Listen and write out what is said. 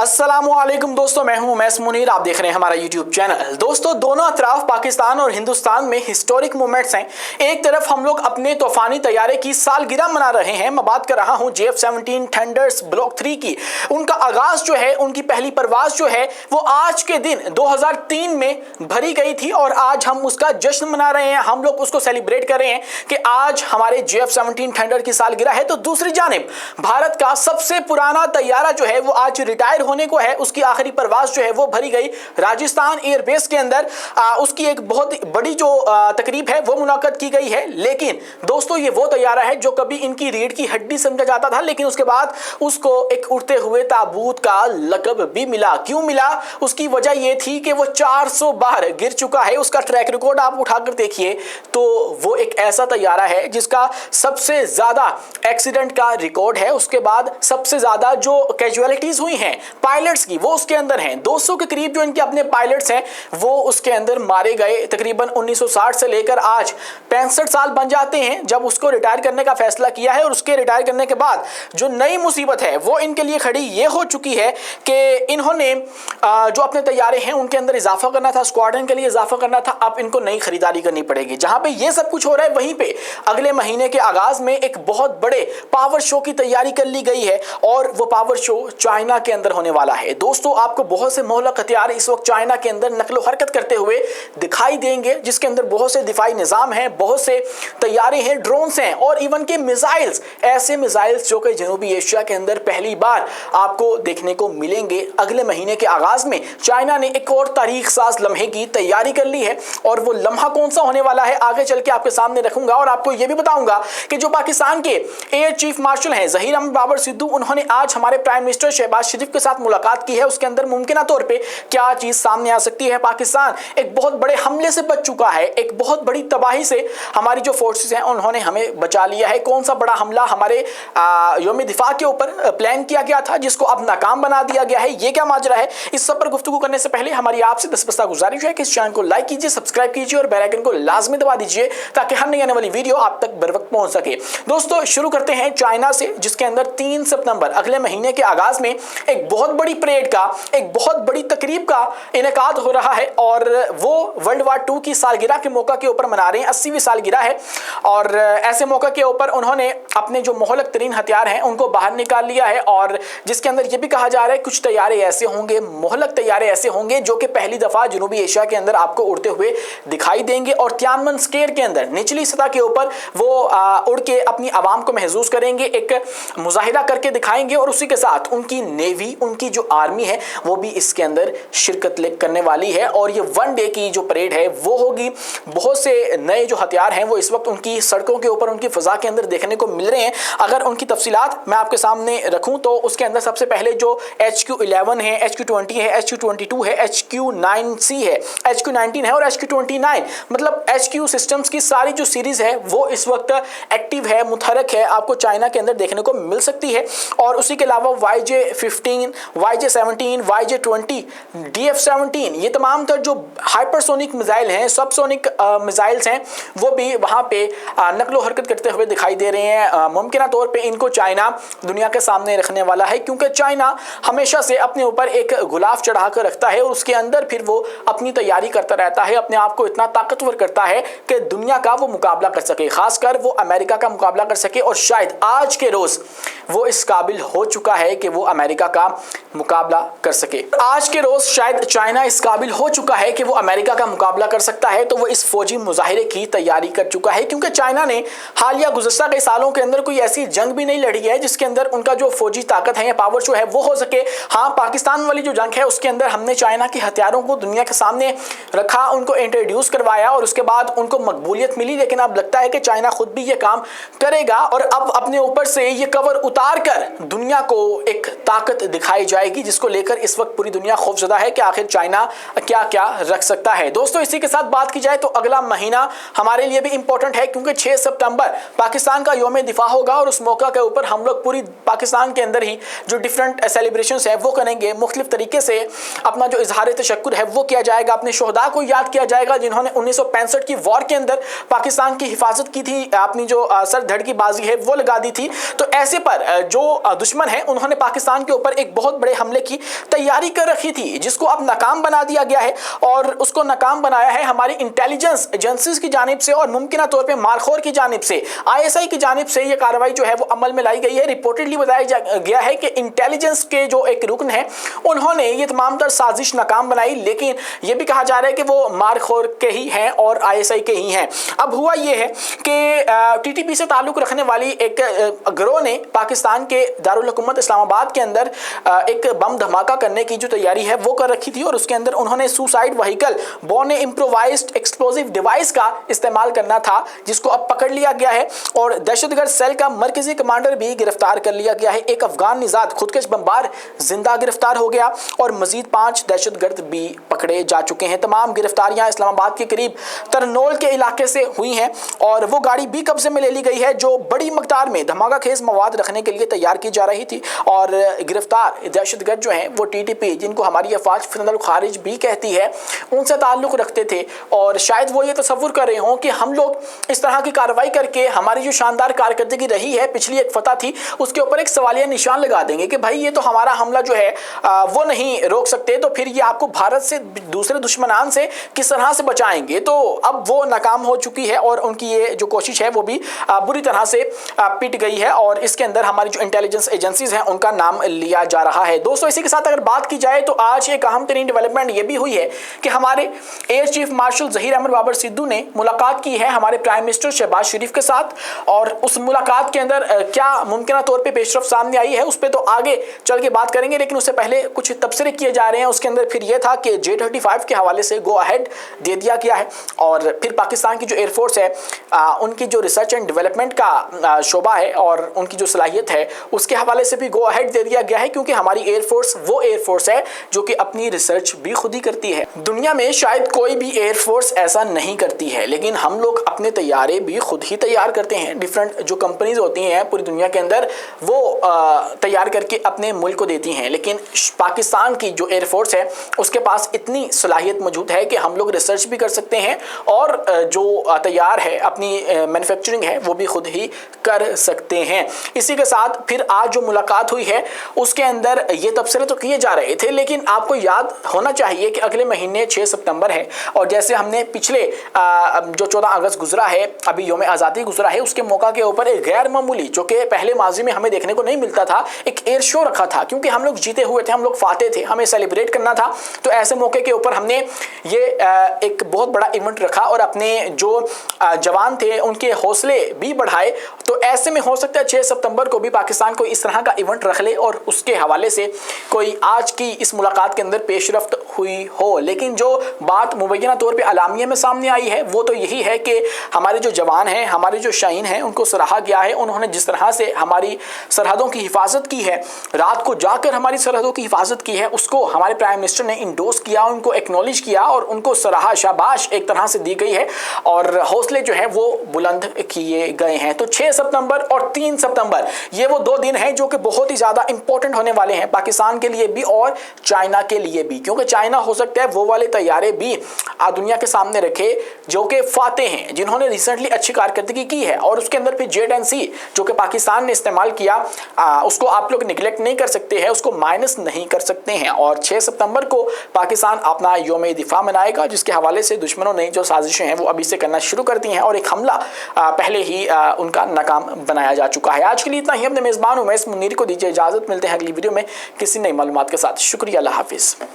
अस्सलामुअलैकुम दोस्तों, मैं हूं उमैस मुनीर। आप देख रहे हैं हमारा यूट्यूब चैनल। दोस्तों, दोनों अतराफ पाकिस्तान और हिंदुस्तान में हिस्टोरिक मूवमेंट्स हैं। एक तरफ हम लोग अपने तूफानी तैयारे की सालगिरह मना रहे हैं। मैं बात कर रहा हूं JF-17 थंडर्स ब्लॉक 3 की। उनका आगाज जो है, उनकी पहली परवाज जो है वो आज के दिन 2003 में भरी गई थी और आज हम उसका जश्न मना रहे हैं। हम लोग उसको सेलिब्रेट कर रहे हैं कि आज हमारे JF-17 थंडर की सालगिरह है। तो दूसरी जानिब भारत का सबसे पुराना तैयारा जो है वो आज रिटायर होने को है। उसकी आखिरी परवाज जो है वो भरी गई राजस्थान एयरबेस के अंदर। उसकी एक बहुत बड़ी जो तकरीब है वो मुनाकद की गई है। लेकिन दोस्तों, ये वो तैयारा है जो कभी इनकी रीढ़ की हड्डी समझा जाता था, लेकिन उसके बाद उसको एक उड़ते हुए ताबूत का लक़ब भी मिला। क्यों मिला? उसकी वजह यह थी कि वो 400 बार गिर चुका है। उसका ट्रैक रिकॉर्ड आप उठाकर देखिए तो वो एक ऐसा तैयारा है जिसका सबसे ज्यादा एक्सीडेंट का रिकॉर्ड है। उसके बाद सबसे ज्यादा जो कैजुअलिटीज हुई हैं पायलट्स की, वो उसके अंदर हैं। 200 के करीब जो इनके अपने पायलट्स हैं वो उसके अंदर मारे गए। तकरीबन 1960 से लेकर आज 65 साल बन जाते हैं जब उसको रिटायर करने का फैसला किया है। और उसके रिटायर करने के बाद जो नई मुसीबत है वो इनके लिए खड़ी ये हो चुकी है कि इन्होंने जो अपने तैयारे हैं उनके अंदर इजाफा करना था, स्क्वाड्रन के लिए इजाफा करना था। अब इनको नई खरीदारी करनी पड़ेगी। जहां पे ये सब कुछ हो रहा है वहीं पे अगले महीने के आगाज में एक बहुत बड़े पावर शो की तैयारी कर ली गई है और वो पावर शो चाइना के अंदर होने वाला है। दोस्तों, आपको बहुत से मोहलक हथियार इस वक्त चाइना के अंदर नकलो हरकत करते हुए दिखाई देंगे, जिसके अंदर बहुत से दिफाई निजाम हैं, बहुत से तैयारे हैं, ड्रोन्स हैं और इवन के मिसाइल्स, ऐसे मिसाइल्स जो कि जनूबी एशिया के अंदर पहली बार आपको देखने को मिलेंगे। अगले महीने के आगाज में चाइना ने एक और तारीख साज लम्हे की तैयारी कर ली है और वो लम्हा कौन सा होने वाला है आगे चल के आपके सामने रखूंगा। और आपको यह भी बताऊंगा कि जो पाकिस्तान के एयर चीफ मार्शल हैं जहीर अहमद बाबर सिद्धू, उन्होंने आज हमारे प्राइम मिनिस्टर शहबाज शरीफ के साथ मुलाकात की है। उसके अंदर मुमकिन तौर पे क्या चीज सामने आ सकती है? पाकिस्तान एक बहुत बड़े हमले से बच चुका है, एक बहुत बड़ी तबाही से हमारी जो फोर्सेस हैं उन्होंने हमें बचा लिया है। कौन सा बड़ा हमला हमारे यौम दिफा के ऊपर प्लान किया गया था जिसको अब नाकाम बना दिया गया है? ये क्या माजरा है? इस सब पर गुफ्तगू करने से पहले हमारी आपसे दस्तबस्ता गुजारिश है कि इस चैनल को लाइक कीजिए, सब्सक्राइब कीजिए और बेल आइकन को लाजमी दबा दीजिए ताकि हर नई आने वाली वीडियो आप तक बर वक्त पहुंच सके। दोस्तों, शुरू करते हैं चाइना से, जिसके अंदर 3 सितंबर अगले महीने के आगाज में एक बहुत बड़ी परेड का, एक बहुत बड़ी तकरीब का इनेकाद हो रहा है और वो वर्ल्ड वार 2 की सालगिरह के मौका के ऊपर मना रहे हैं। 80वीं सालगिरह है और ऐसे मौका के ऊपर उन्होंने अपने जो मोहलक तरीन हथियार हैं उनको बाहर निकाल लिया है। और जिसके अंदर यह भी कहा जा रहा है कुछ तैयारे ऐसे होंगे, मोहलक तैयारे ऐसे होंगे जो कि पहली दफा जनूबी एशिया के अंदर आपको उड़ते हुए दिखाई देंगे और तियाननमेन स्क्वायर के अंदर निचली सतह के ऊपर वो उड़ के अपनी आवाम को महसूस करेंगे, एक मुजाहिरा करके दिखाएंगे और उसी के साथ उनकी नेवी, उनकी जो आर्मी है वो भी इसके अंदर शिरकत करने वाली है। और ये 1 डे की जो परेड है वो होगी। बहुत से नए जो हथियार हैं वो इस वक्त उनकी सड़कों के ऊपर, उनकी फिजा के अंदर देखने को मिल रहे हैं। अगर उनकी तफसीलात मैं आपके सामने रखूं तो उसके अंदर सबसे पहले जो HQ-11 है, HQ-20 है, HQ-22 है, HQ-9C है, HQ-19 है और HQ-29, मतलब HQ सिस्टम्स की सारी जो सीरीज है वो इस वक्त एक्टिव है, मुतहरक है, आपको चाइना के अंदर देखने को मिल सकती है। और उसी के अलावा YJ-15, YJ-17, YJ-20, DF-17, ये तमाम तर जो हाइपरसोनिक मिसाइल हैं, सबसोनिक मिसाइल्स हैं, वो भी वहाँ पे नकलो हरकत करते हुए दिखाई दे रहे हैं। मुमकिन तौर पे इनको चाइना दुनिया के सामने रखने वाला है, क्योंकि चाइना हमेशा से अपने ऊपर एक गुलाफ चढ़ा कर रखता है और उसके अंदर फिर वो अपनी तैयारी करता रहता है, अपने आप को इतना ताकतवर करता है कि दुनिया का वो मुकाबला कर सके, खासकर वो अमेरिका का मुकाबला कर सके। और शायद आज के रोज वो इस काबिल हो चुका है कि वो अमेरिका का मुकाबला कर सके। आज के रोज शायद चाइना इस काबिल हो चुका है कि वो अमेरिका का मुकाबला कर सकता है। तो वो इस फौजी मुजाहिरे की तैयारी कर चुका है, क्योंकि चाइना ने हालिया गुज़श्ता कई सालों के अंदर कोई ऐसी जंग भी नहीं लड़ी है जिसके अंदर उनका जो फौजी ताकत है या पावर शो है वो हो सके। हाँ, पाकिस्तान वाली जो जंग है उसके अंदर हमने चाइना के हथियारों को दुनिया के सामने रखा, उनको इंट्रोड्यूस करवाया और उसके बाद उनको मकबूलियत मिली। लेकिन अब लगता है कि चाइना खुद भी ये काम करेगा और अब अपने ऊपर से ये कवर उतार कर दुनिया को एक ताकत दिखाई जाएगी, जिसको लेकर इस वक्त पूरी दुनिया खौफजदा है कि आखिर चाइना क्या क्या रख सकता है। दोस्तों, इसी के साथ बात की जाए तो अगला महीना हमारे लिए भी इंपॉर्टेंट है, क्योंकि 6 सितंबर पाकिस्तान का यौम दिफा होगा और उस मौका के ऊपर हम लोग पूरी पाकिस्तान के अंदर ही जो डिफरेंट सेलिब्रेशंस है वो करेंगे। मुख्तलिफ तरीके से अपना जो इजहार तशक्कुर है वो किया जाएगा, अपने शोहदा को याद किया जाएगा जिन्होंने 1965 की वॉर के अंदर पाकिस्तान की हिफाजत की थी, अपनी जो सर धड़ की बाजी है वो लगा दी थी। तो ऐसे पर जो दुश्मन है उन्होंने पाकिस्तान के ऊपर एक बहुत बहुत बड़े हमले की तैयारी कर रखी थी, जिसको अब नाकाम बना दिया गया है। और उसको नाकाम बनाया है हमारी इंटेलिजेंस एजेंसीज की जानिब से और मुमकिन तौर पे मारखोर की जानिब से, आईएसआई की जानिब से ये कार्रवाई जो है वो अमल में लाई गई है। रिपोर्टेडली बताया गया है कि इंटेलिजेंस के जो एक रुकन है उन्होंने ये तमाम तर साजिश नाकाम बनाई, लेकिन ये भी कहा जा रहा है कि वो मारखोर के ही हैं और आईएसआई के ही हैं। अब हुआ ये है कि टीटीपी से ताल्लुक रखने वाली एक गिरोह ने पाकिस्तान के दारुल हुकूमत इस्लामाबाद के अंदर एक बम धमाका करने की जो तैयारी है वो कर रखी थी, और उसके अंदर उन्होंने suicide vehicle borne improvised explosive device का इस्तेमाल करना था, जिसको अब पकड़ लिया गया है। और दहशतगर्द सेल का मरकजी कमांडर भी गिरफ्तार कर लिया गया है। एक अफगान निजात खुदकश बमबार जिंदा गिरफ्तार हो गया और मजीद 5 दहशतगर्द भी पकड़े जा चुके हैं। तमाम गिरफ्तारियां इस्लामाबाद के करीब तरनोल के इलाके से हुई हैं और वो गाड़ी भी कब्जे में ले ली गई है जो बड़ी मकदार में धमाका खेज मवाद रखने के लिए तैयार की जा रही थी। और गिरफ्तार दहशतगर्द जो हैं वो टीटीपी, जिनको हमारी अफवाज फितनल खारिज भी कहती है, उनसे ताल्लुक रखते थे। और शायद वो ये तसव्वुर कर रहे हों कि हम लोग इस तरह की कार्रवाई करके हमारी जो शानदार कारकर्दगी रही है, पिछली एक फतह थी, उसके ऊपर एक सवालिया निशान लगा देंगे कि भाई ये तो हमारा हमला जो है वो नहीं रोक सकते, तो फिर ये आपको भारत से दूसरे दुश्मनान से किस तरह से बचाएंगे। तो अब वो नाकाम हो चुकी है और उनकी ये जो कोशिश है वो भी बुरी तरह से पिट गई है और इसके अंदर हमारी जो इंटेलिजेंस एजेंसीज हैं उनका नाम लिया जा रहा है। दोस्तों, इसी के साथ अगर बात की जाए तो आज एक अहम तरीन डेवलपमेंट ये भी हुई है कि हमारे air chief marshal Zaheer Ahmed Babar Sidhu ने मुलाकात की है हमारे प्राइम मिनिस्टर शहबाज शरीफ के साथ। और उस मुलाकात के अंदर क्या मुमकिन तौर पे पेशरफ सामने आई है उस पर तो आगे चल के बात करेंगे, लेकिन उससे पहले कुछ तबसरे किए जा रहे हैं। उसके अंदर फिर यह था कि J-35 के हवाले से गो अहेड दे दिया गया है और फिर पाकिस्तान की जो एयरफोर्स है उनकी जो रिसर्च एंड डेवलपमेंट का शोबा है और उनकी जो सलाहियत है उसके हवाले से भी गो अहेड दे दिया गया है, क्योंकि हमारी एयरफोर्स वो एयरफोर्स है जो कि अपनी रिसर्च भी खुद ही करती है। दुनिया में शायद कोई भी एयरफोर्स ऐसा नहीं करती है, लेकिन हम लोग अपने तैयारे भी खुद ही तैयार करते हैं। डिफरेंट जो कंपनीज होती हैं पूरी दुनिया के अंदर वो तैयार करके अपने मुल्क को देती हैं, लेकिन पाकिस्तान की जो एयरफोर्स है उसके पास इतनी सलाहियत मौजूद है कि हम लोग रिसर्च भी कर सकते हैं और जो तैयार है अपनी मैन्युफैक्चरिंग है वो भी खुद ही कर सकते हैं। इसी के साथ फिर आज जो मुलाकात हुई है उसके अंदर ये तबसरे तो किए जा रहे थे, लेकिन आपको याद होना चाहिए कि अगले महीने 6 सितंबर है और जैसे हमने पिछले जो 14 अगस्त गुजरा है, अभी यौम आज़ादी गुजरा है, उसके मौका के ऊपर एक गैर मामूली, जो कि पहले माजी में हमें देखने को नहीं मिलता था, एक एयर शो रखा था, क्योंकि हम लोग जीते हुए थे, हम लोग फाते थे, हमें सेलिब्रेट करना था। तो ऐसे मौके के ऊपर हमने ये एक बहुत बड़ा इवेंट रखा और अपने जो जवान थे उनके हौसले भी बढ़ाए। तो ऐसे में हो सकता है 6 सितंबर को भी पाकिस्तान को इस तरह का इवेंट रख ले और उसके हवाले से कोई आज की इस मुलाकात के अंदर पेशरफ्त हुई हो। लेकिन जो बात मुबैना तौर पे अलामिया में सामने आई है वो तो यही है कि हमारे जो जवान हैं, हमारे जो शाहीन हैं, उनको सराहा गया है। उन्होंने जिस तरह से हमारी सरहदों की हिफाजत की है, रात को जाकर हमारी सरहदों की हिफाजत की है, उसको हमारे प्राइम मिनिस्टर ने इंडोर्स किया, उनको एक्नॉलेज किया और उनको सराहा, शाबाश एक तरह से दी गई है और हौसले जो है वो बुलंद किए गए हैं। तो 6 सितंबर और 3 सितंबर ये वो 2 दिन हैं जो कि बहुत ही ज़्यादा इंपॉर्टेंट होने वाले हैं पाकिस्तान के लिए भी और चाइना के लिए भी, क्योंकि चाइना हो सकता है वो वाले तैयारे भी दुनिया के सामने रखे जो कि फाते हैं, जिन्होंने रिसेंटली अच्छी कारकर्दगी की है। और उसके अंदर फिर JC जो कि पाकिस्तान ने इस्तेमाल किया, उसको आप लोग निगलेक्ट नहीं कर सकते हैं, उसको माइनस नहीं कर सकते हैं। और 6 सितंबर को पाकिस्तान अपना यौम दिफा मनाएगा, जिसके हवाले से दुश्मनों ने जो साजिशें हैं वो अभी से करना शुरू कर दी हैं और एक हमला पहले ही उनका नाकाम बनाया जा चुका है। आज के लिए इतना ही। अपने मेज़बान उमैस मुनीर को दीजिए इजाज़त, मिलते हैं अगली वीडियो में किसी नई मालूमात के साथ। शुक्रिया, अल्लाह हाफिज़।